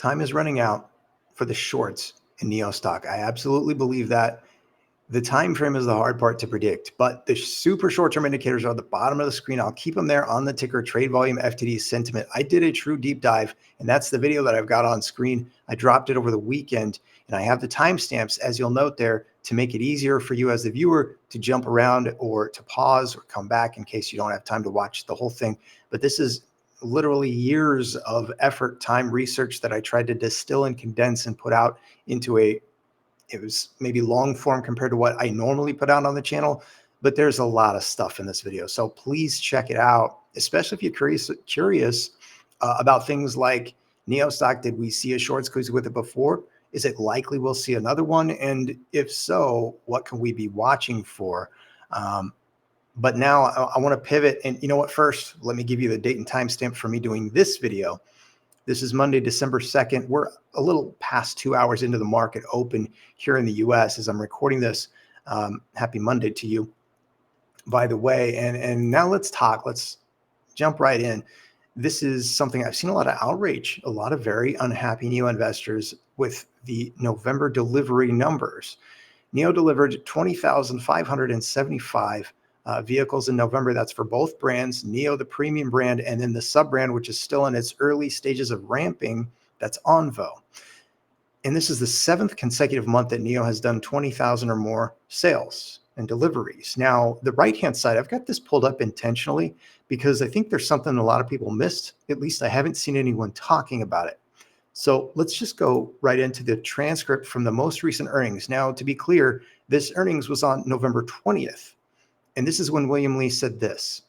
time is running out for the shorts in NIO stock. I absolutely believe that. The time frame is the hard part to predict, but the super short-term indicators are at the bottom of the screen. I'll keep them there on the ticker, trade volume, FTD sentiment. I did a true deep dive, and that's the video that I've got on screen. I dropped it over the weekend, and I have the timestamps, as you'll note there, to make it easier for you as the viewer to jump around or to pause or come back in case you don't have time to watch the whole thing. But this is literally years of effort, time, research that I tried to distill and condense and put out into it was maybe long form compared to what I normally put out on the channel, but there's a lot of stuff in this video. So please check it out, especially if you're curious about things like NIO stock. Did we see a short squeeze with it before? Is it likely we'll see another one? And if so, what can we be watching for? But now I want to pivot, and you know what? First, let me give you the date and timestamp for me doing this video. This is Monday, December 2nd. We're a little past 2 hours into the market open here in the US as I'm recording this. Happy Monday to you, by the way. And now let's talk. Let's jump right in. This is something I've seen a lot of outrage, a lot of very unhappy NIO investors with the November delivery numbers. NIO delivered 20,575 vehicles in November. That's for both brands, NIO, the premium brand, and then the sub brand, which is still in its early stages of ramping, that's Onvo. And this is the 7th consecutive month that NIO has done 20,000 or more sales and deliveries. Now, the right-hand side, I've got this pulled up intentionally because I think there's something a lot of people missed. At least I haven't seen anyone talking about it. So let's just go right into the transcript from the most recent earnings. Now, to be clear, this earnings was on November 20th. And this is when William Li said this.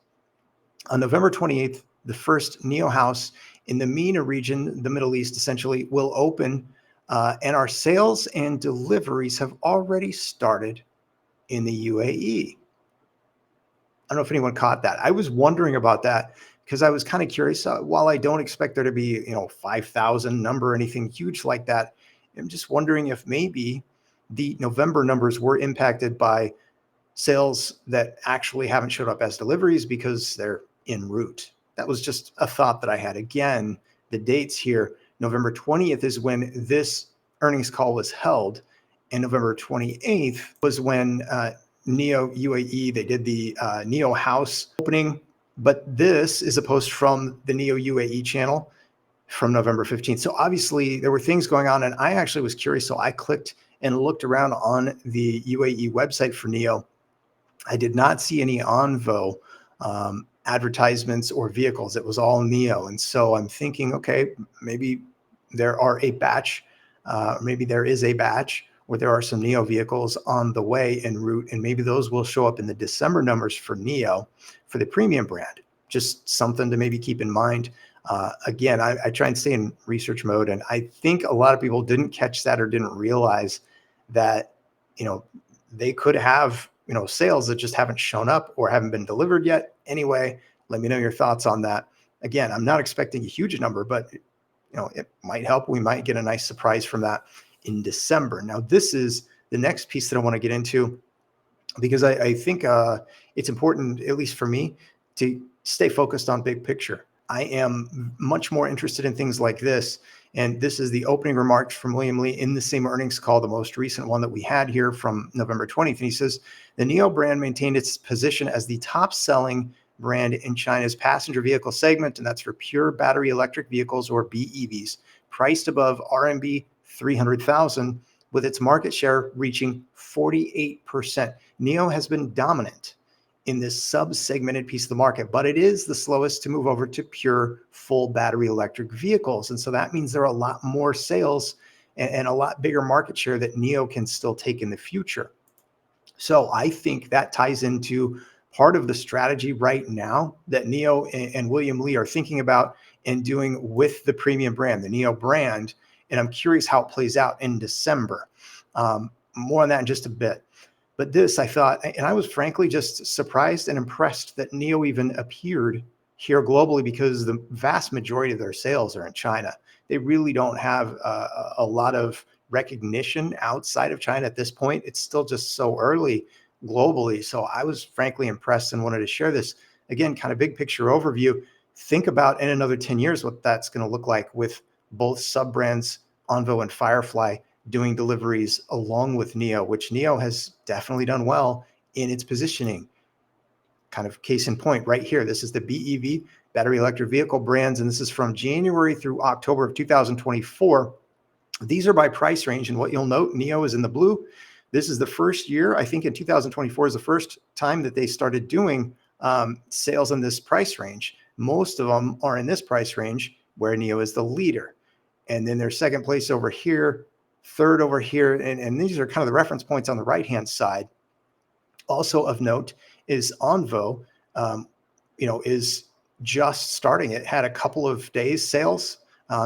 On November 28th, the first NIO house in the MENA region, the Middle East essentially, will open, and our sales and deliveries have already started in the UAE. I don't know if anyone caught that. I was wondering about that because I was kind of curious. While I don't expect there to be, 5,000 number or anything huge like that, I'm just wondering if maybe the November numbers were impacted by sales that actually haven't showed up as deliveries because they're en route. That was just a thought that I had. Again, the dates here, November 20th is when this earnings call was held, and November 28th was when NIO UAE, they did the NIO house opening, but this is a post from the NIO UAE channel from November 15th. So obviously there were things going on, and I actually was curious, so I clicked and looked around on the UAE website for NIO. I did not see any Onvo advertisements or vehicles. It was all NIO. And so I'm thinking, okay, maybe there are a batch, maybe there is a batch where there are some NIO vehicles on the way en route, and maybe those will show up in the December numbers for NIO for the premium brand. Just something to maybe keep in mind. Again, I try and stay in research mode, and I think a lot of people didn't catch that or didn't realize that, they could have sales that just haven't shown up or haven't been delivered yet. Anyway, let me know your thoughts on that. Again, I'm not expecting a huge number, but it might help. We might get a nice surprise from that in December. Now, this is the next piece that I want to get into because I think it's important, at least for me, to stay focused on big picture. I am much more interested in things like this. And this is the opening remarks from William Li in the same earnings call, the most recent one that we had here from November 20th. And he says, the NIO brand maintained its position as the top selling brand in China's passenger vehicle segment, and that's for pure battery electric vehicles or BEVs, priced above RMB 300,000, with its market share reaching 48%. NIO has been dominant in this sub-segmented piece of the market, but it is the slowest to move over to pure full battery electric vehicles. And so that means there are a lot more sales and a lot bigger market share that NIO can still take in the future. So I think that ties into part of the strategy right now that NIO and William Li are thinking about and doing with the premium brand, the NIO brand. And I'm curious how it plays out in December. More on that in just a bit. But this, I thought, and I was frankly just surprised and impressed that NIO even appeared here globally because the vast majority of their sales are in China. They really don't have a lot of recognition outside of China at this point. It's still just so early globally. So I was frankly impressed and wanted to share this. Again, kind of big picture overview. Think about in another 10 years what that's going to look like with both sub-brands, Onvo and Firefly, doing deliveries along with NIO, which NIO has definitely done well in its positioning. Kind of case in point right here. This is the BEV, battery electric vehicle brands, and this is from January through October of 2024. These are by price range, and what you'll note, NIO is in the blue. This is the first year, I think in 2024 is the first time that they started doing sales in this price range. Most of them are in this price range where NIO is the leader. And then there's second place over here, third over here, and these are kind of the reference points on the right-hand side. Also of note is Onvo, is just starting. It had a couple of days sales.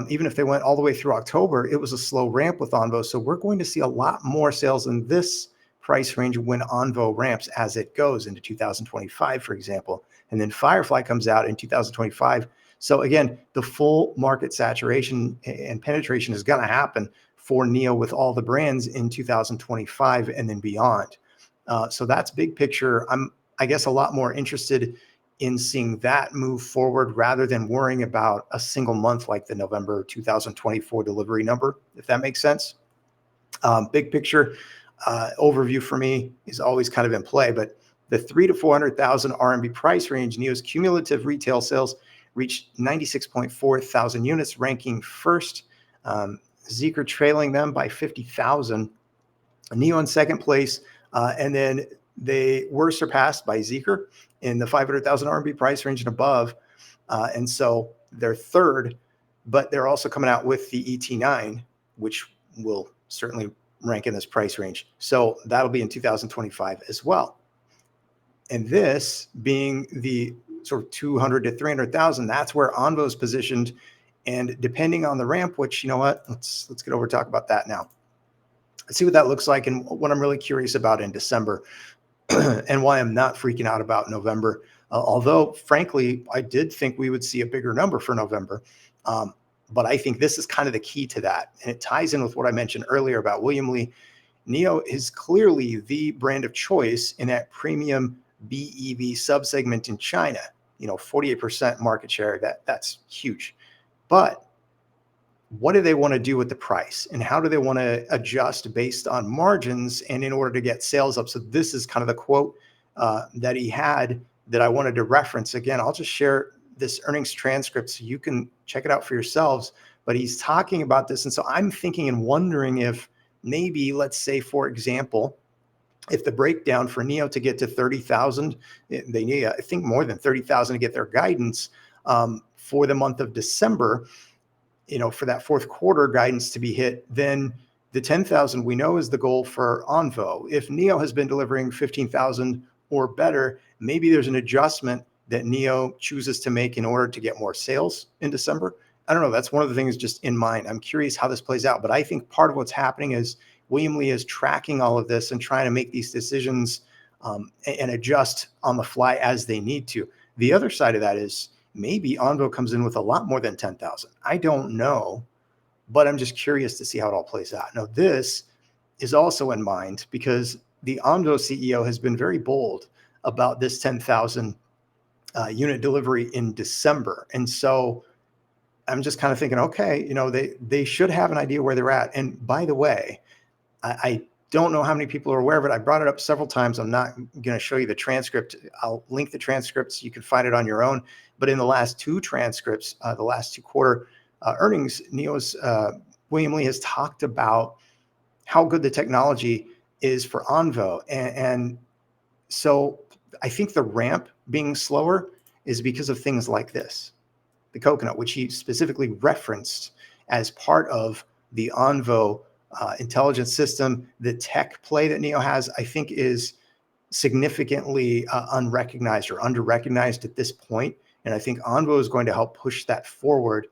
Even if they went all the way through October, it was a slow ramp with Onvo. So we're going to see a lot more sales in this price range when Onvo ramps as it goes into 2025, for example. And then Firefly comes out in 2025. So again, the full market saturation and penetration is going to happen for NIO with all the brands in 2025 and then beyond. So that's big picture. I'm, I guess, a lot more interested in seeing that move forward rather than worrying about a single month like the November 2024 delivery number, if that makes sense. Big picture overview for me is always kind of in play, but the 300,000 to 400,000 RMB price range, NIO's cumulative retail sales reached 96.4 thousand units, ranking first. Zeekr trailing them by 50,000. NIO in second place, and then they were surpassed by Zeekr in the 500,000 RMB price range and above. And so they're third, but they're also coming out with the ET9, which will certainly rank in this price range. So that'll be in 2025 as well. And this being the sort of 200 to 300,000, that's where Onvo is positioned. And depending on the ramp, which, you know what, let's get over and talk about that now. Let's see what that looks like and what I'm really curious about in December and why I'm not freaking out about November. Although, frankly, I did think we would see a bigger number for November. But I think this is kind of the key to that. And it ties in with what I mentioned earlier about William Li. NIO is clearly the brand of choice in that premium BEV subsegment in China. 48% market share, that's huge. But what do they want to do with the price, and how do they want to adjust based on margins and in order to get sales up? So this is kind of the quote that he had that I wanted to reference. Again, I'll just share this earnings transcript so you can check it out for yourselves. But he's talking about this. And so I'm thinking and wondering if maybe, let's say, for example, if the breakdown for NIO to get to 30,000, they need, I think, more than 30,000 to get their guidance for the month of December, for that fourth quarter guidance to be hit, then the 10,000 we know is the goal for Onvo. If NIO has been delivering 15,000 or better, maybe there's an adjustment that NIO chooses to make in order to get more sales in December. I don't know. That's one of the things just in mind. I'm curious how this plays out, but I think part of what's happening is William Li is tracking all of this and trying to make these decisions and adjust on the fly as they need to. The other side of that is maybe Onvo comes in with a lot more than 10,000. I don't know, but I'm just curious to see how it all plays out. Now, this is also in mind because the Onvo CEO has been very bold about this 10,000 unit delivery in December. And so I'm just kind of thinking, okay, they should have an idea where they're at. And by the way, I don't know how many people are aware of it. I brought it up several times. I'm not going to show you the transcript. I'll link the transcripts. You can find it on your own. But in the last two transcripts, the last two quarter earnings, NIO's William Li has talked about how good the technology is for Onvo. And so I think the ramp being slower is because of things like this, the coconut, which he specifically referenced as part of the Onvo intelligence system. The tech play that NIO has, I think, is significantly unrecognized or under-recognized at this point. And I think Onvo is going to help push that forward.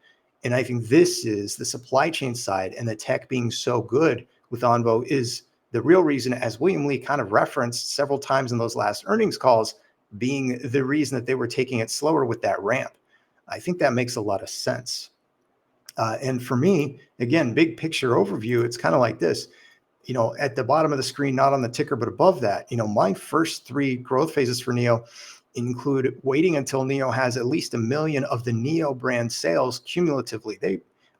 And I think this is the supply chain side, and the tech being so good with Onvo is the real reason, as William Li kind of referenced several times in those last earnings calls, being the reason that they were taking it slower with that ramp. I think that makes a lot of sense. And for me, again, big picture overview, it's kind of like this, at the bottom of the screen, not on the ticker, but above that, my first three growth phases for NIO include waiting until NIO has at least 1 million of the NIO brand sales cumulatively.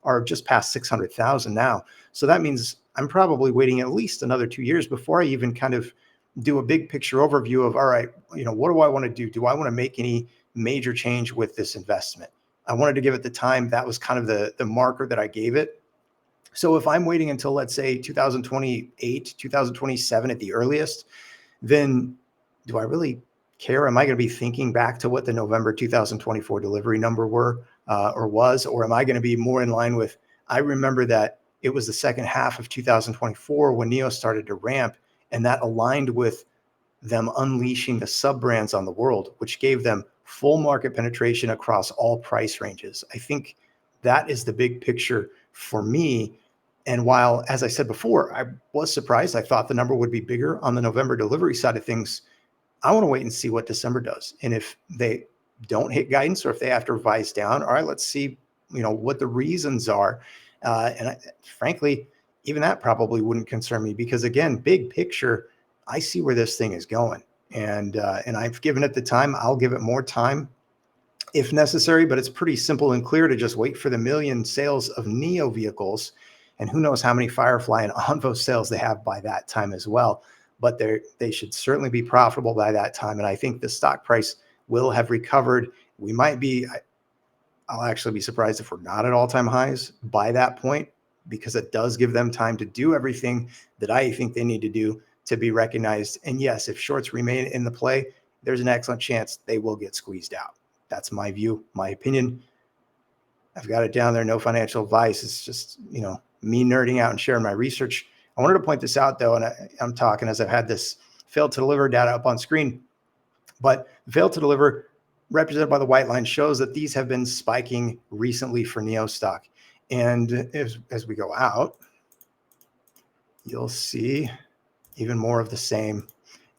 are just past 600,000 now. So that means I'm probably waiting at least another 2 years before I even kind of do a big picture overview of, all right, what do I want to do? Do I want to make any major change with this investment? I wanted to give it the time. That was kind of the marker that I gave it. So if I'm waiting until, let's say, 2028, 2027 at the earliest, then do I really care? Am I going to be thinking back to what the November 2024 delivery number was, or am I going to be more in line with, I remember that it was the second half of 2024 when NIO started to ramp, and that aligned with them unleashing the sub brands on the world, which gave them full market penetration across all price ranges. I think that is the big picture for me. And while, as I said before, I was surprised, I thought the number would be bigger on the November delivery side of things. I want to wait and see what December does. And if they don't hit guidance, or if they have to revise down, all right, let's see, what the reasons are. Frankly, even that probably wouldn't concern me, because again, big picture, I see where this thing is going, and I've given it the time. I'll give it more time if necessary, but it's pretty simple and clear to just wait for the million sales of NIO vehicles, and who knows how many Firefly and Onvo sales they have by that time as well. But they should certainly be profitable by that time, and I think the stock price will have recovered. We might be, I'll actually be surprised if we're not at all-time highs by that point, because it does give them time to do everything that I think they need to do to be recognized. And yes, if shorts remain in the play, there's an excellent chance they will get squeezed out. That's my view, my opinion. I've got it down there. No financial advice. It's just, me nerding out and sharing my research. I wanted to point this out though, and I'm talking as I've had this failed to deliver data up on screen, but failed to deliver represented by the white line shows that these have been spiking recently for NIO stock. And as we go out, you'll see even more of the same,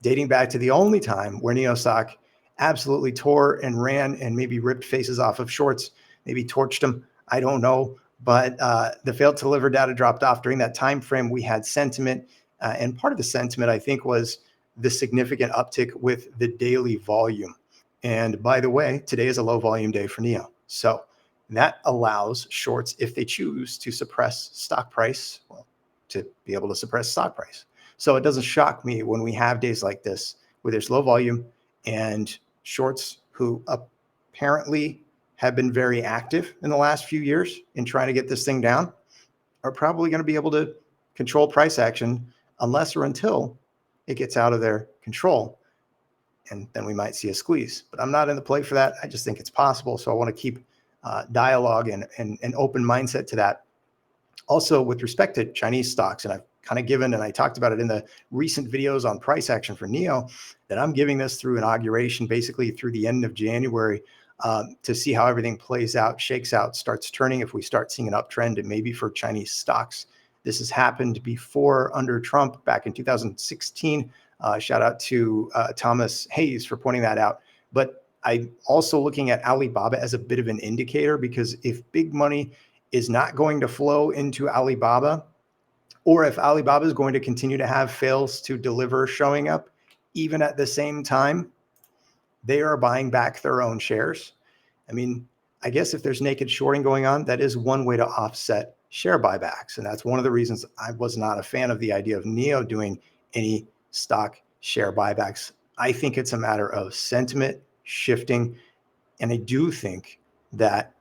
dating back to the only time where NIO stock absolutely tore and ran and maybe ripped faces off of shorts, maybe torched them. I don't know, but the failed to deliver data dropped off during that time frame. We had sentiment, and part of the sentiment, I think, was the significant uptick with the daily volume. And by the way, today is a low volume day for NIO. So that allows shorts, if they choose to suppress stock price, to be able to suppress stock price. So it doesn't shock me when we have days like this where there's low volume and shorts, who apparently have been very active in the last few years in trying to get this thing down, are probably going to be able to control price action unless or until it gets out of their control. And then we might see a squeeze. But I'm not in the play for that. I just think it's possible. So I want to keep dialogue and an open mindset to that. Also, with respect to Chinese stocks, and I've kind of given, and I talked about it in the recent videos on price action for NIO, that I'm giving this through inauguration, basically through the end of January, to see how everything plays out, shakes out, starts turning. If we start seeing an uptrend, and maybe for Chinese stocks, this has happened before under Trump back in 2016. Shout out to Thomas Hayes for pointing that out. But I'm also looking at Alibaba as a bit of an indicator, because if big money is not going to flow into Alibaba, or if Alibaba is going to continue to have fails to deliver showing up, even at the same time, they are buying back their own shares. I mean, I guess if there's naked shorting going on, that is one way to offset share buybacks. And that's one of the reasons I was not a fan of the idea of NIO doing any stock share buybacks. I think it's a matter of sentiment shifting. And I do think that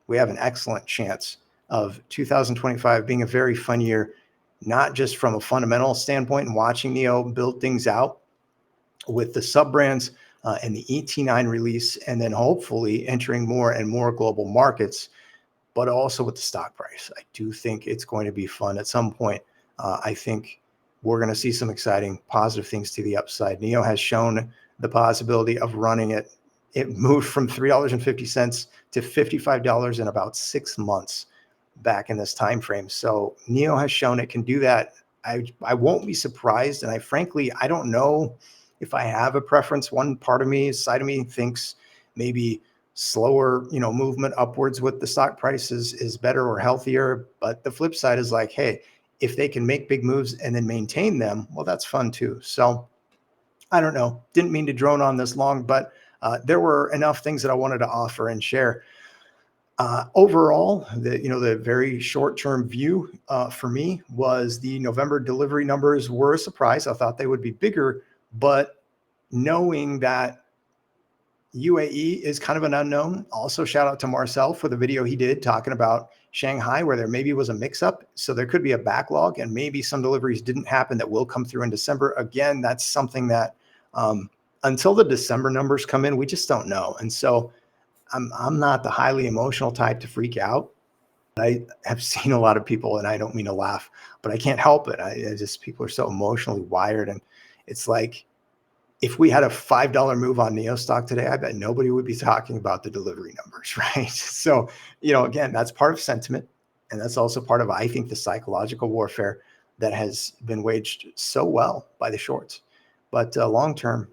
we have an excellent chance of 2025 being a very fun year, not just from a fundamental standpoint and watching NIO build things out with the sub brands and the ET9 release, and then hopefully entering more and more global markets, but also with the stock price. I do think it's going to be fun at some point. I think we're going to see some exciting positive things to the upside. NIO has shown the possibility of running it. It moved from $3.50 to $55 in about 6 months back in this time frame. So NIO has shown it can do that. I won't be surprised, and I don't know if I have a preference. One part of me, side of me, thinks maybe slower, movement upwards with the stock price is better or healthier. But the flip side is like, hey, if they can make big moves and then maintain them, well, that's fun too. So I don't know. Didn't mean to drone on this long, but there were enough things that I wanted to offer and share. Overall, the very short-term view for me was the November delivery numbers were a surprise. I thought they would be bigger, but knowing that UAE is kind of an unknown. Also, shout out to Marcel for the video he did talking about Shanghai, where there maybe was a mix-up. So there could be a backlog, and maybe some deliveries didn't happen that will come through in December. Again, that's something that until the December numbers come in, we just don't know. And so I'm not the highly emotional type to freak out. I have seen a lot of people, and I don't mean to laugh, but I can't help it. I just, people are so emotionally wired, and it's like, if we had a $5 move on NIO stock today, I bet nobody would be talking about the delivery numbers, right? So, again, that's part of sentiment. And that's also part of, I think, the psychological warfare that has been waged so well by the shorts. But long term,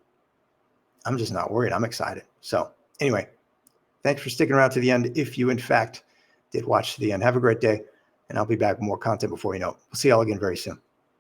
I'm just not worried. I'm excited. So anyway, thanks for sticking around to the end. If you, in fact, did watch to the end, have a great day. And I'll be back with more content before you know it. We'll see y'all again very soon.